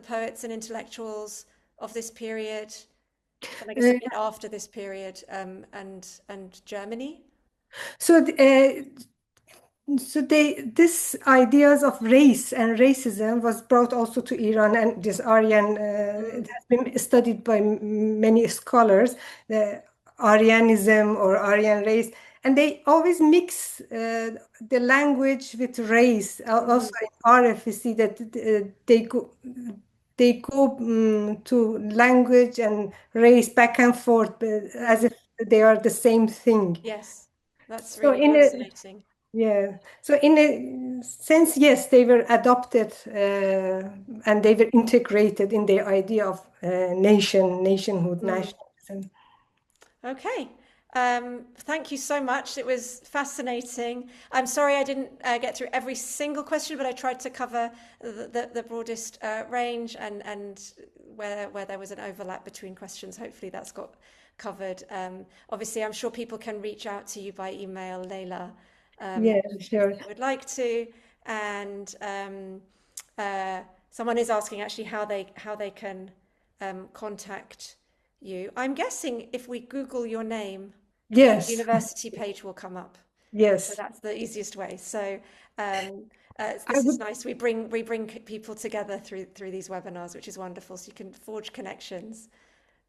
poets and intellectuals of this period, and I guess a bit after this period, and Germany? So this ideas of race and racism was brought also to Iran, and this Aryan it has been studied by many scholars, the Aryanism or Aryan race, and they always mix the language with race. Also in Aref, we see that they go to language and race back and forth as if they are the same thing. Yes, that's So really fascinating. yeah. So in a sense, yes, they were adopted and they were integrated in the idea of nationhood, nationalism. Okay. Thank you so much. It was fascinating. I'm sorry I didn't get through every single question, but I tried to cover the broadest range, and where there was an overlap between questions, hopefully that's got covered. Obviously, I'm sure people can reach out to you by email, Leila, Yeah, sure. if they would like to. And someone is asking actually how they can contact you. I'm guessing if we Google your name, Yes. the university page will come up. Yes. So that's the easiest way. So this is nice. We bring people together through these webinars, which is wonderful. So you can forge connections.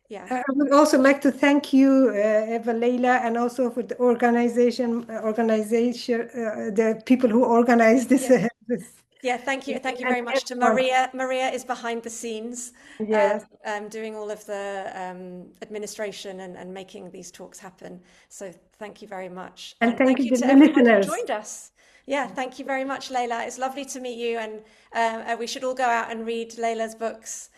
Yeah. I would also like to thank you, Eva, Leila, and also for the organization, the people who organized this. Yeah. This. Yeah, thank you. Thank you And very much to everyone. Maria. Maria is behind the scenes, Yes. doing all of the administration and making these talks happen. So thank you very much. And thank you to to the everyone who listeners. joined us. Yeah, thank you very much, Leila. It's lovely to meet you, and we should all go out and read Leila's books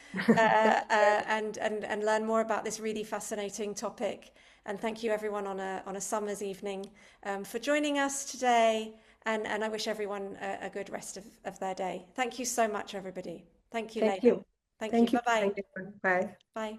and learn more about this really fascinating topic. And thank you everyone on a summer's evening for joining us today. And I wish everyone a good rest of their day. Thank you so much, everybody. Thank you, Leila. Thank you. Thank you. Bye-bye. Thank you. Bye. Bye.